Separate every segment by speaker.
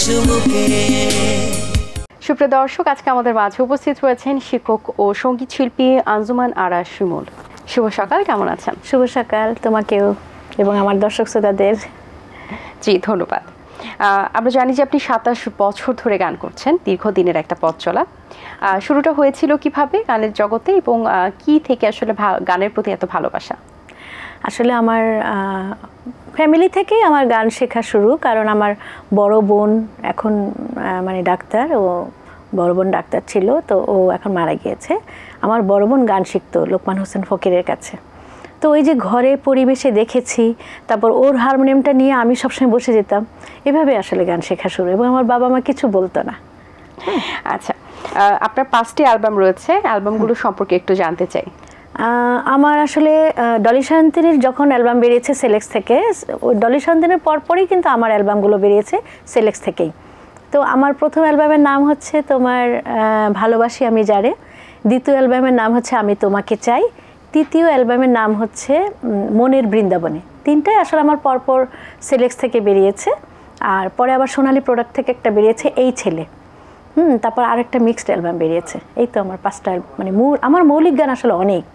Speaker 1: চুমুকে।
Speaker 2: সুপ্রিয় দর্শক, আজকে আমাদের মাঝে উপস্থিত হয়েছেন শিক্ষক ও সঙ্গীত শিল্পী আঞ্জুমান আরা শিমুল। শুভ সকাল, কেমন আছেন?
Speaker 3: শুভ সকাল তোমাকেও এবং আমার দর্শক শ্রোতাদের।
Speaker 2: জি ধন্যবাদ। আমরা জানি যে আপনি 27 বছর ধরে গান করছেন, দীর্ঘদিনের একটা পথ চলা। শুরুটা হয়েছিল কিভাবে গানের জগতে এবং কি থেকে আসলে গানের প্রতি এত ভালোবাসা?
Speaker 3: আসলে আমার ফ্যামিলি থেকেই আমার গান শেখা শুরু, কারণ আমার বড় বোন এখন মানে ডাক্তার, ও বড় বোন ডাক্তার ছিল, তো ও এখন মারা গিয়েছে। আমার বড় বোন গান শিখতো লোকমান হোসেন ফকিরের কাছে। তো ওই যে ঘরে পরিবেশে দেখেছি, তারপর ওর হারমোনিয়ামটা নিয়ে আমি সবসময় বসে যেতাম, এভাবে আসলে গান শেখা শুরু। এবং আমার বাবা মা কিছু বলতো না।
Speaker 2: আচ্ছা, আপনার 5টি অ্যালবাম রয়েছে, অ্যালবামগুলো সম্পর্কে একটু জানতে চাই।
Speaker 3: আমার আসলে ডলি সায়ন্তীর যখন অ্যালবাম বেরিয়েছে সেলেক্স থেকে, ওই ডলি সায়ন্তীর পরপরই কিন্তু আমার অ্যালবামগুলো বেরিয়েছে সেলেক্স থেকেই। তো আমার প্রথম অ্যালবামের নাম হচ্ছে তোমার ভালোবাসি আমি যারে, দ্বিতীয় অ্যালবামের নাম হচ্ছে আমি তোমাকে চাই, তৃতীয় অ্যালবামের নাম হচ্ছে মনের বৃন্দাবনে। তিনটাই আসলে আমার পরপর সেলেক্স থেকে বেরিয়েছে। আর পরে আবার সোনালী প্রোডাক্ট থেকে একটা বেরিয়েছে এই ছেলে, তারপর আরেকটা মিক্সড অ্যালবাম বেরিয়েছে। এই তো আমার 5টা, মানে আমার মৌলিক গান আসলে অনেক।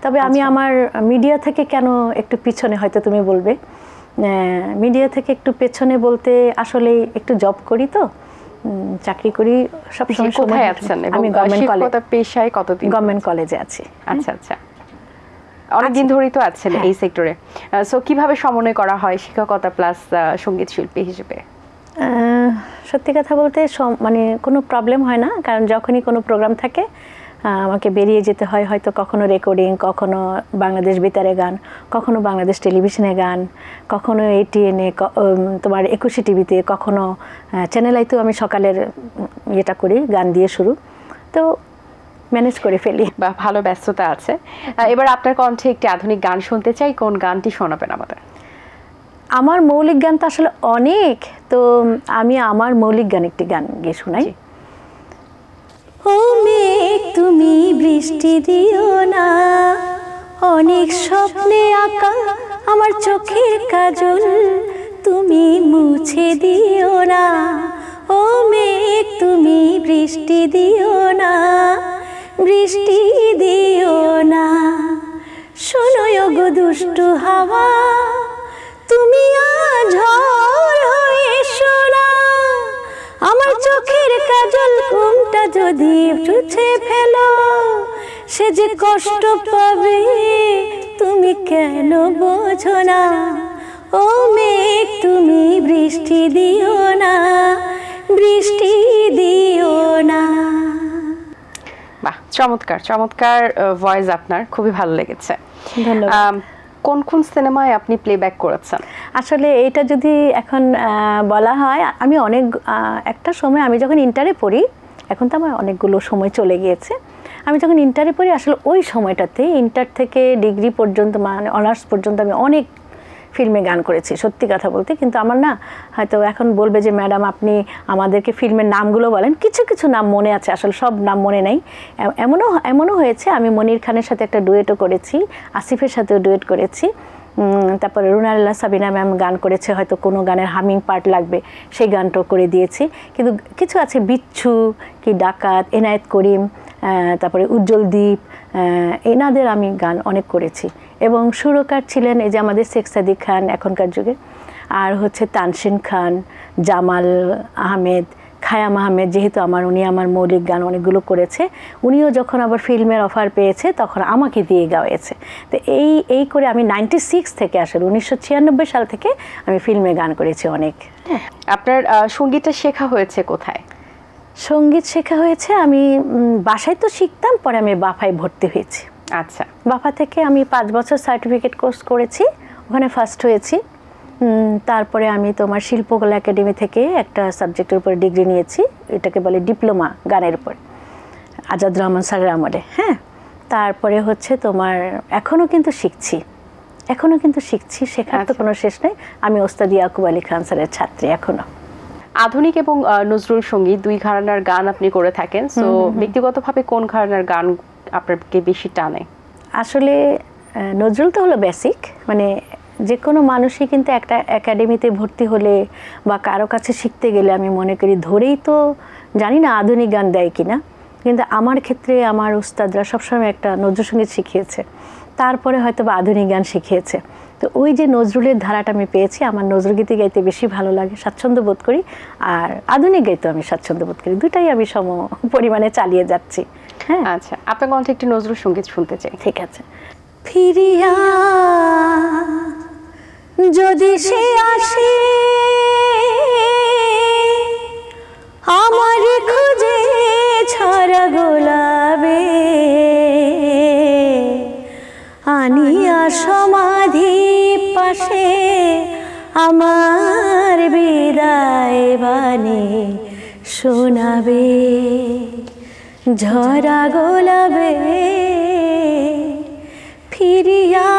Speaker 3: তবে আমি আমার মিডিয়া থেকে কেন একটু পিছনে, হয়তো তুমি বলবে, মিডিয়া থেকে একটু পেছনে বলতে আসলে একটু জব করি, তো চাকরি করি সবসময়।
Speaker 2: কোথায় আছেন?
Speaker 3: আমি গভর্নমেন্ট
Speaker 2: পেশায় কতদিন?
Speaker 3: গভর্নমেন্ট কলেজে আছি।
Speaker 2: আচ্ছা আচ্ছা, অনেকদিন ধরেই তো আছেন এই সেক্টরে। সো কিভাবে সমন্বয় করা হয় শিক্ষকতা প্লাস সঙ্গীত শিল্পী হিসেবে?
Speaker 3: সত্যি কথা বলতে মানে কোনো প্রবলেম হয় না, কারণ যখনই কোনো প্রোগ্রাম থাকে আমাকে বেরিয়ে যেতে হয়। হয়তো কখনো রেকর্ডিং, কখনো বাংলাদেশ বেতারে গান, কখনো বাংলাদেশ টেলিভিশনে গান, কখনো এটিএনে, তোমার 21 টিভিতে, কখনো চ্যানেল আইতেও আমি সকালের ইয়েটা করি, গান দিয়ে শুরু, তো ম্যানেজ করে ফেলি।
Speaker 2: বা ভালো ব্যস্ততা আছে। এবার আপনার কণ্ঠে একটি আধুনিক গান শুনতে চাই, কোন গানটি শোনাবেন আমাদের?
Speaker 3: আমার মৌলিক গান তো আসলে অনেক, তো আমি আমার মৌলিক গান একটি গান গিয়ে শোনাই। ও মেঘ তুমি বৃষ্টি দিও না, অনেক স্বপ্নে আঁকা আমার চোখের কাজল তুমি মুছে দিও না। ও মেঘ তুমি বৃষ্টি দিও না, বৃষ্টি দিও না। শোনো গো দুষ্টু হাওয়া, তুমি আজ ঝড় হয়ে শোনা, আমার চোখের কাজল ঘুমটা যদি মুছে ফেলো, সে যে কষ্ট পাবে তুমি কেন বোঝো না। ও মেঘ তুমি বৃষ্টি দিও না, বৃষ্টি দিও না।
Speaker 2: বাহ, চমৎকার চমৎকার ভয়েস আপনার, খুবই ভালো লেগেছে।
Speaker 3: ধন্যবাদ।
Speaker 2: কোন কোন সিনেমায় আপনি প্লেব্যাক করেছেন?
Speaker 3: আসলে এটা যদি এখন বলা হয়, আমি অনেক একটা সময় আমি যখন ইন্টারে পড়ি, এখন তো আমার অনেকগুলো সময় চলে গিয়েছে, আমি যখন ইন্টারে পড়ি আসলে ওই সময়টাতে ইন্টার থেকে ডিগ্রি পর্যন্ত, মানে অনার্স পর্যন্ত আমি অনেক ফিল্মে গান করেছি, সত্যি কথা বলতে। কিন্তু আমার না, হয়তো এখন বলবে যে ম্যাডাম আপনি আমাদেরকে ফিল্মের নামগুলো বলেন, কিছু কিছু নাম মনে আছে, আসলে সব নাম মনে নেই। এমনও হয়েছে আমি মনির খানের সাথে একটা ডুয়েটও করেছি, আসিফের সাথেও ডুয়েট করেছি, তারপরে রুনাল্লা সাবিনা ম্যাম গান করেছে, হয়তো কোনো গানের হামিং পার্ট লাগবে সেই গানটাও করে দিয়েছি। কিন্তু কিছু আছে, বিচ্ছু কি ডাকাত, এনায়েত করিম, তারপরে উজ্জ্বল দ্বীপ, এনাদের আমি গান অনেক করেছি। এবং সুরকার ছিলেন এই যে আমাদের শেখ সাদিক খান এখনকার যুগে, আর হচ্ছে তানসিন খান, জামাল আহমেদ, খায়াম আহমেদ, যেহেতু উনি আমার মৌলিক গান অনেকগুলো করেছে, উনিও যখন আবার ফিল্মের অফার পেয়েছে তখন আমাকে দিয়ে গাওয়াছে। তো এই করে আমি 96 থেকে, আসলে 1996 সাল থেকে আমি ফিল্মে গান করেছি অনেক।
Speaker 2: আপনার সঙ্গীতটা শেখা হয়েছে কোথায়?
Speaker 3: সঙ্গীত শেখা হয়েছে আমি বাসায় তো শিখতাম, পরে আমি বাফায় ভর্তি হয়েছি।
Speaker 2: আচ্ছা,
Speaker 3: বাফা থেকে আমি 5 বছর সার্টিফিকেট কোর্স করেছি, ওখানে ফার্স্ট হয়েছি। তারপরে আমি তোমার শিল্পকলা একাডেমি থেকে একটা সাবজেক্টের উপর ডিগ্রি নিয়েছি, এটাকে বলে ডিপ্লোমা গানের উপর, আজাদ রহমান স্যারের আমলে। হ্যাঁ, তারপরে হচ্ছে তোমার এখনও কিন্তু শিখছি, শেখার তো কোনো শেষ নেই। আমি ওস্তাদ ইয়াকুব আলী খান স্যারের ছাত্রী এখনও।
Speaker 2: আধুনিক এবং নজরুল সঙ্গীত দুই ঘরানার গান আপনি করে থাকেন, সো ব্যক্তিগতভাবে কোন ঘরানার গান আপনাকে বেশি টানে?
Speaker 3: আসলে নজরুল তো হলো বেসিক, মানে যে কোনো মানুষই কিন্তু একটা একাডেমিতে ভর্তি হলে বা কারো কাছে শিখতে গেলে আমি মনে করি ধরেই তো জানি না আধুনিক গান দেয় কিনা, কিন্তু আমার ক্ষেত্রে আমার উস্তাদরা সবসময় একটা নজরুলসঙ্গীত শিখিয়েছে, তারপরে হয়তো বা আধুনিক গান শিখিয়েছে। তো ওই যে নজরুলের ধারাটা আমি পেয়েছি, আমার নজরুল গীতি গাইতে বেশি ভালো লাগে, স্বাচ্ছন্দ্য বোধ করি, আর আধুনিক গাইতেও আমি স্বাচ্ছন্দ্য বোধ করি, দুটাই আমি সম পরিমাণে চালিয়ে যাচ্ছি। হ্যাঁ,
Speaker 2: আচ্ছা, আপনার কণ্ঠে একটি নজরুল সঙ্গীত শুনতে চাই।
Speaker 3: ঠিক আছে। ফিরিয়া যদি সে আসে আমার খুঁজে ছড়া গোলাবে, আনিয়া সমাধি পাশে আমার বিদায় বাণী শোনাবে, ঝরা গোলাবে ফিরিয়া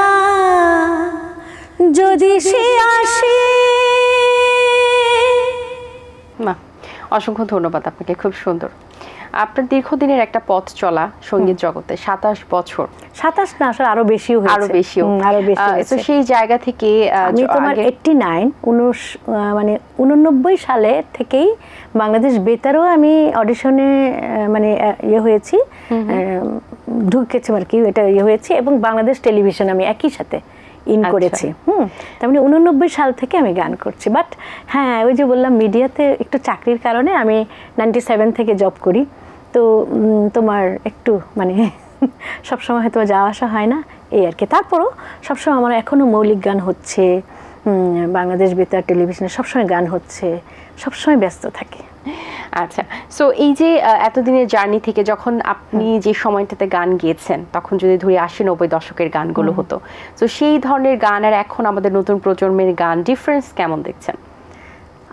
Speaker 3: যদি সে আসে।
Speaker 2: মা, অসংখ্য ধন্যবাদ আপনাকে, খুব সুন্দর। আপনার দীর্ঘদিনের একটা পথ চলা সঙ্গীত জগতে, 27 বছর।
Speaker 3: 27 না, আসলে আরো বেশিও হয়েছে,
Speaker 2: আরো বেশিও।
Speaker 3: হয়েছে।
Speaker 2: তো সেই জায়গা থেকে
Speaker 3: আমি তোমার 89 সালে থেকেই বাংলাদেশ বেতারও আমি অডিশনে মানে ইয়ে হয়েছি, ঢুকেছি আর কি, এটা ইয়ে হয়েছি, এবং বাংলাদেশ টেলিভিশন আমি একই সাথে করেছি। তার মানে 89 সাল থেকে আমি গান করছি। বাট হ্যাঁ, ওই যে বললাম মিডিয়াতে একটু চাকরির কারণে আমি 97 থেকে জব করি, তো তোমার একটু মানে সবসময় হয়তো যাওয়া আসা হয় না, এই আর কি। তারপরও সবসময় আমার এখনও মৌলিক গান হচ্ছে, বাংলাদেশ বেতার টেলিভিশনে সবসময় গান হচ্ছে, সবসময় ব্যস্ত থাকি।
Speaker 2: আচ্ছা, সো এই যে এতদিনের জার্নি থেকে যখন আপনি যে সময়টাতে গান গেয়েছেন, তখন যদি ধরি 80-90 দশকের গানগুলো হতো, তো সেই ধরনের গান আর এখন আমাদের নতুন প্রজন্মের গান ডিফারেন্স কেমন দেখছেন?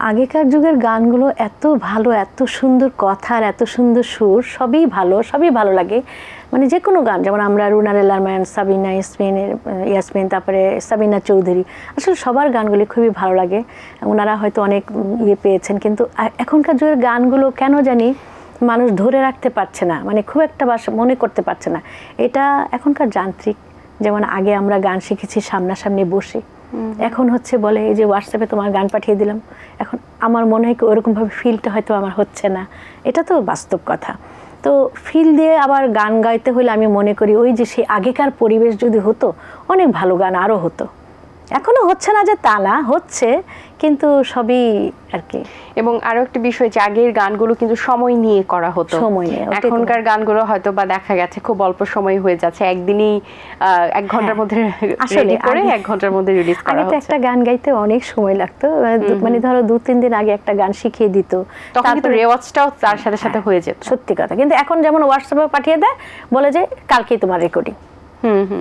Speaker 3: আগেকার যুগের গানগুলো এত ভালো, এত সুন্দর কথা আর এত সুন্দর সুর, সবই ভালো, সবই ভালো লাগে। মানে যে কোনো গান, যেমন আমরা রুনা রেলারম্যান, সাবিনা ইয়াসমিন, তারপরে সাবিনা চৌধুরী, আসলে সবার গানগুলি খুবই ভালো লাগে। ওনারা হয়তো অনেক ইয়ে পেয়েছেন, কিন্তু এখনকার যুগের গানগুলো কেন জানি মানুষ ধরে রাখতে পারছে না, মানে খুব একটা মনে করতে পারছে না। এটা এখনকার যান্ত্রিক। যেমন আগে আমরা গান শিখেছি সামনাসামনি বসে, এখন হচ্ছে বলে এই যে হোয়াটসঅ্যাপে তোমার গান পাঠিয়ে দিলাম। এখন আমার মনে হয় ওরকমভাবে ফিলটা হয়তো আমার হচ্ছে না, এটা তো বাস্তব কথা। তো ফিল দিয়ে আবার গান গাইতে হলে আমি মনে করি ওই যে সেই আগেকার পরিবেশ যদি হতো, অনেক ভালো গান আরও হতো। এখনো হচ্ছে না যে তা না, হচ্ছে, কিন্তু সবই আর কি।
Speaker 2: এবং আরো একটা বিষয় যে আগের গানগুলো কিন্তু সময় নিয়ে করা হতো,
Speaker 3: সময় নিয়ে।
Speaker 2: এখনকার গানগুলো হয়তো বা দেখা গেছে খুব অল্প সময় হয়ে যাচ্ছে, একদিনই 1 ঘন্টার মধ্যে রেডি করে 1 ঘন্টার মধ্যে রিলিজ করা হচ্ছে।
Speaker 3: একটা গান গাইতে অনেক সময় লাগতো, মানে ধরো 2-3 দিন আগে একটা গান শিখিয়ে দিত,
Speaker 2: তখন কিন্তু রেওয়াজটাও তার সাথে সাথে হয়ে যেত।
Speaker 3: সত্যি কথা। কিন্তু এখন যেমন হোয়াটসঅ্যাপে পাঠিয়ে দেয়, বলে যে কালকেই তোমার রেকর্ডিং।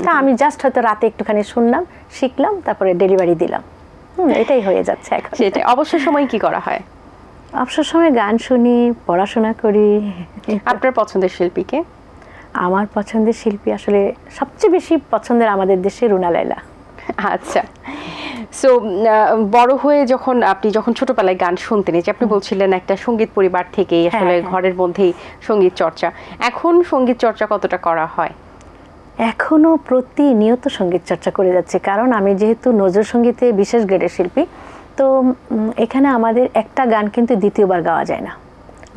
Speaker 3: তা আমি জাস্ট হয়তো রাতে একটুখানি শুনলাম, শিখলাম, তারপরে ডেলিভারি দিলাম, এটাই হয়ে যাচ্ছে এখন।
Speaker 2: সেটাই। অবসর সময় কি করা হয়?
Speaker 3: অবসর সময় গান শুনি, পড়াশোনা করি।
Speaker 2: আপনার পছন্দের শিল্পীকে?
Speaker 3: আমার পছন্দের শিল্পী আসলে সবচেয়ে বেশি পছন্দের আমাদের দেশে রুনা লায়লা।
Speaker 2: আচ্ছা, সো বড় হয়ে আপনি যখন ছোটবেলায় গান শুনতেন, যে আপনি বলছিলেন একটা সঙ্গীত পরিবার থেকে আসলে ঘরের মধ্যেই সঙ্গীত চর্চা, এখন সঙ্গীত চর্চা কতটা করা হয়?
Speaker 3: এখনো প্রতিনিয়ত সঙ্গীত চর্চা করে যাচ্ছে, কারণ আমি যেহেতু নজরুল সঙ্গীতে বিশেষ গ্রেডের শিল্পী, তো এখানে আমাদের একটা গান কিন্তু দ্বিতীয়বার গাওয়া যায় না,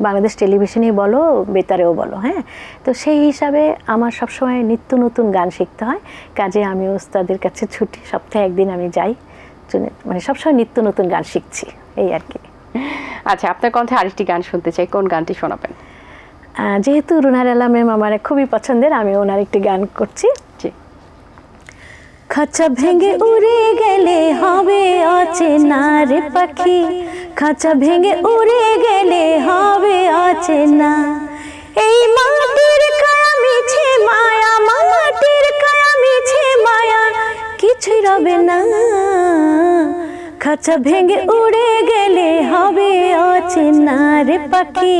Speaker 3: বাংলাদেশ টেলিভিশনেই বলো, বেতারেও বলো। হ্যাঁ, তো সেই হিসাবে আমার সবসময় নিত্য নতুন গান শিখতে হয়, কাজে আমি ওস্তাদের কাছে ছুটি, সপ্তাহে একদিন আমি যাই, মানে সবসময় নিত্য নতুন গান শিখছি, এই আর কি।
Speaker 2: আচ্ছা, আপনার কণ্ঠে আরেকটি গান শুনতে চাই, কোন গানটি শোনাবেন?
Speaker 3: যেহেতু রুনা লায়লা ম্যাম আমার খুবই পছন্দের, আমি ওনার একটি গান করছি। খাঁচা ভেঙে উড়ে গেলে হবে অচেনা রে পাখি, খাঁচা ভেঙে উড়ে গেলে হবে অচেনা, এই মাটির কায়া মিছে মায়া, মাটির কায়া মিছে মায়া, কিছুই রবে না, খাঁচা ভেঙে উড়ে গেলে হবে অচেনা রে পাখি,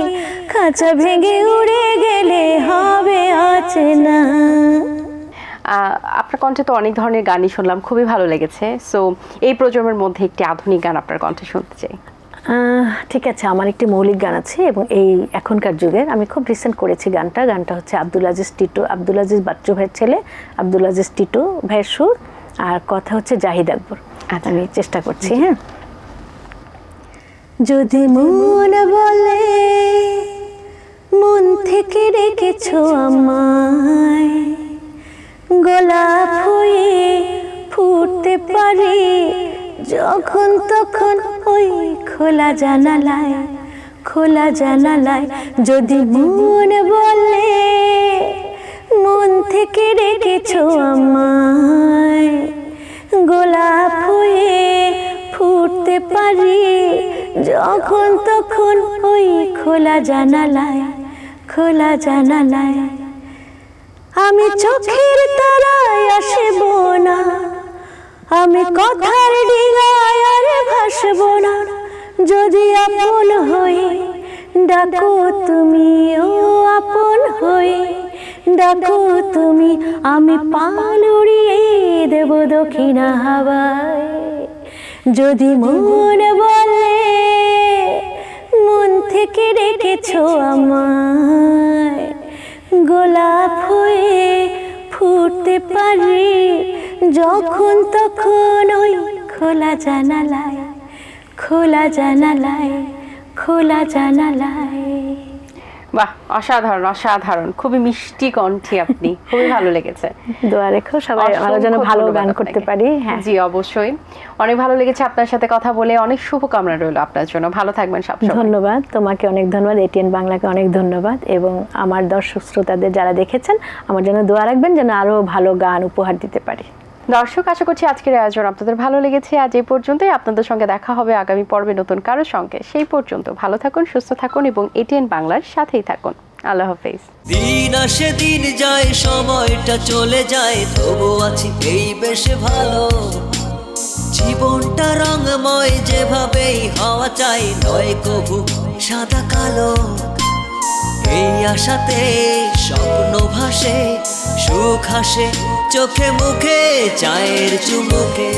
Speaker 3: খাঁচা ভেঙে উড়ে গেলে হবে অচেনা।
Speaker 2: আপনার কণ্ঠে তো অনেক ধরনের গানই শুনলাম, খুবই ভালো লেগেছে। সো এই প্রজন্মের মধ্যে একটি আধুনিক গান আপনার কণ্ঠে শুনতে চাই।
Speaker 3: ঠিক আছে, আমার একটি মৌলিক গান আছে, এবং এই এখনকার যুগের আমি খুব রিসেন্ট করেছি গানটা হচ্ছে আব্দুল আজিজ টিটু, আব্দুল আজিজ বাচ্চু ভাইয়ের ছেলে আব্দুল আজিজ টিটু ভাইয়ের সুর, আর কথা হচ্ছে জাহিদ আকবর। আমি চেষ্টা করছি। হ্যাঁ, যদি মন বলে মন থেকে রেখেছো আমায়, গোলাপ হয়ে ফুটতে পারি যখন তখন ওই খোলা জানালায়, খোলা জানালায়। যদি মন বলে মন থেকে রেখেছো আমায়, গোলাপ হয়ে ফুটতে পারি যখন তখন ওই খোলা জানালায়, খোলা জানালায়। আমি চোখের তারায় আসব না, আমি কথার ডিঙায় আর ভাসব না, যদি আপন হয়ে ডাকো তুমি, ও আপন হয়ে ডাকো তুমি, আমি পাল উড়িয়ে দেব দক্ষিণা হাওয়ায়। যদি মন বলে মন থেকে রেখেছো আমায়, গোলাপ হয়ে ফুটতে পারি যখন তখন ওই খোলা জানালায়, খোলা জানালায়, খোলা জানালায়।
Speaker 2: বাহ, অসাধারণ অসাধারণ, খুবই মিষ্টি কণ্ঠী আপনি, খুবই ভালো লেগেছে।
Speaker 3: দোয়া রেখো সবাই ভালো যেন ভালো গান করতে পারি। হ্যাঁ
Speaker 2: জি অবশ্যই, অনেক ভালো লেগেছে আপনার সাথে কথা বলে, অনেক শুভকামনা রইল আপনার জন্য, ভালো থাকবেন সবসময়।
Speaker 3: ধন্যবাদ, তোমাকে অনেক ধন্যবাদ, এটিএন বাংলাকে অনেক ধন্যবাদ, এবং আমার দর্শক শ্রোতাদের যারা দেখেছেন আমার জন্য দোয়া রাখবেন যেন আরো ভালো গান উপহার দিতে পারি।
Speaker 2: দর্শক, আশা করছি আজকের আয়োজন আপনাদের ভালো লেগেছে। আজ এই পর্যন্তই, আপনাদের সঙ্গে দেখা হবে আগামী পর্বে নতুন কারোর সঙ্গে। সেই পর্যন্ত ভালো থাকুন, সুস্থ থাকুন এবং এটিএন বাংলার সাথেই থাকুন। আল্লাহ হাফেজ।
Speaker 1: দিন আসে দিন যায়, সময়টা চলে যায়, তবু আছি এই বেশ ভালো। জীবনটা রঙময়, যেভাবেই হওয়া চাই, নয় কবু সাদা কালো। এই আশাতে স্বপ্ন ভাসে, সুখ হাসে চোখে মুখে, চায়ের চুমুকে।